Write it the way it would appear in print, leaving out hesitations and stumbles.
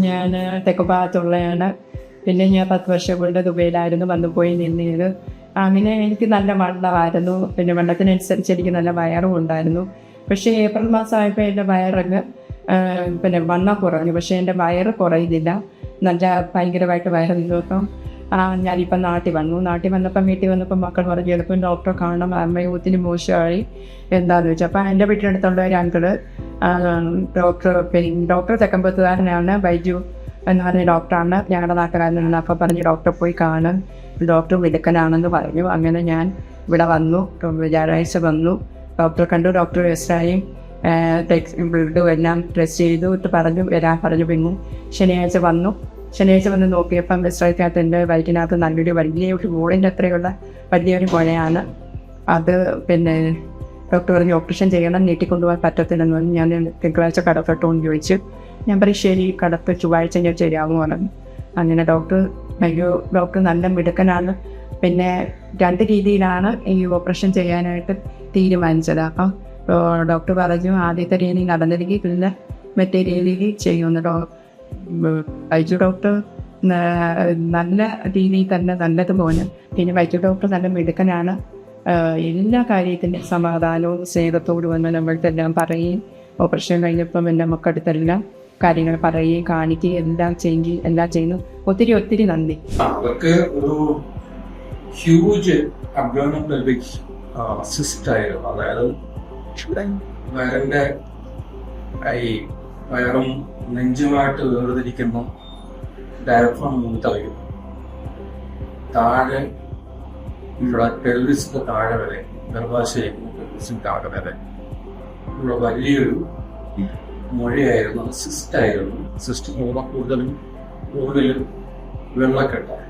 ഞാൻ തെക്കുഭാഗത്തുള്ളതാണ്. പിന്നെ ഞാൻ 10 വർഷം കൊണ്ട് ദുബൈയിലായിരുന്നു വന്നു പോയി നിന്നത്. അങ്ങനെ എനിക്ക് നല്ല വണ്ണമായിരുന്നു. പിന്നെ വണ്ണത്തിനനുസരിച്ച് എനിക്ക് നല്ല വയറും ഉണ്ടായിരുന്നു. പക്ഷേ ഏപ്രിൽ മാസമായപ്പോൾ എൻ്റെ വയറങ്ങ് പിന്നെ വണ്ണം കുറഞ്ഞു. പക്ഷേ എൻ്റെ വയറ് കുറയുന്നില്ല. നല്ല ഭയങ്കരമായിട്ട് വയറ് നിന്നപ്പം ഞാനിപ്പം നാട്ടിൽ വന്നപ്പം വീട്ടിൽ വന്നപ്പം മക്കൾ പറഞ്ഞു എളുപ്പം ഡോക്ടറെ കാണണം, അമ്മയും ഒത്തിരി മോശമായി എന്താണെന്ന് ചോദിച്ചു. അപ്പം എൻ്റെ വീട്ടിനടുത്തുള്ള ഒരു അങ്കിള് ഡോക്ടർ തെക്കമ്പത്തുകാരനാണ്, ബൈജു എന്ന് പറഞ്ഞ ഡോക്ടറാണ്, ഞങ്ങളുടെ നാട്ടുകാരനാണ്. അപ്പോൾ പറഞ്ഞു ഡോക്ടറെ പോയി കാണും, ഡോക്ടർ മിടുക്കനാണെന്ന് പറഞ്ഞു. അങ്ങനെ ഞാൻ ഇവിടെ വന്നു, വ്യാഴാഴ്ച വന്നു, ഡോക്ടറെ കണ്ടു. ഡോക്ടർ എക്സ്റേയും ബ്ലഡും എല്ലാം ടെസ്റ്റ് ചെയ്തു പറഞ്ഞു വരാൻ പറഞ്ഞു. പിന്നെ ശനിയാഴ്ച വന്ന് നോക്കിയപ്പം എക്സ്റേക്കകത്ത് എൻ്റെ വയറ്റിനകത്ത് നല്ലൊരു വലിയൊരു ബോളിൻ്റെ അത്രയുള്ള വലിയൊരു മുഴയാണ്. അത് പിന്നെ ഡോക്ടർ പറഞ്ഞു ഓപ്പറേഷൻ ചെയ്യണം, നീട്ടിക്കൊണ്ടുപോകാൻ പറ്റത്തില്ലെന്ന് പറഞ്ഞു. ഞാൻ തിങ്കളാഴ്ച കടപ്പെട്ടുകൊണ്ട് ചോദിച്ചു. ഞാൻ പറയും ശരി, കടപ്പ് ചൊവ്വാഴ്ച ഞാൻ ശരിയാകുമെന്ന് പറഞ്ഞു. അങ്ങനെ ഡോക്ടർ നല്ല മിടുക്കനാണ്. പിന്നെ 2 രീതിയിലാണ് ഈ ഓപ്പറേഷൻ ചെയ്യാനായിട്ട് തീരുമാനിച്ചത്. അപ്പം ഡോക്ടർ പറഞ്ഞു ആദ്യത്തെ രീതി നടന്നില്ലെങ്കിൽ പിന്നെ മറ്റേ രീതിയിൽ ചെയ്യുമെന്ന്. വൈദ്യു ഡോക്ടർ നല്ല രീതിയിൽ തന്നെ നല്ലത് പോലെ. പിന്നെ വൈദ്യു ഡോക്ടർ നല്ല മിടുക്കനാണ്. എല്ലാ കാര്യത്തിൻ്റെ സമാധാനവും സ്നേഹത്തോടും വന്ന് നമ്മൾക്കെല്ലാം പറയുകയും ഓപ്പറേഷൻ കഴിഞ്ഞപ്പം എൻ്റെ മക്കടുത്തെല്ലാം കാര്യങ്ങൾ പറയുകയും കാണിക്കുകയും എല്ലാം ചെയ്യുന്നു. ഒത്തിരി നന്ദി. അവർക്ക് ഒരു ഹ്യൂജ് അബ്ഡോമിനൽ പെൽവിക് സിസ്റ്റ് ആയിരുന്നു. അതായത് വയറിന്റെ ഈ വയറും നെഞ്ചുമായിട്ട് വേർതിരിക്കുമ്പോൾ ഡയഫ്രം തളയും. താഴെ ഇവിടെ പെൽവിസിന്റെ താഴെ വരെ, ഗർഭാശയത്തിന് പെൽവിസിന് താഴെ വരെ ഇവിടെ വലിയൊരു മുഴയായിരുന്നു, സിസ്റ്റ് ആയിരുന്നു. സിസ്റ്റ് കൂടുതലും വെള്ളക്കെട്ടായിരുന്നു.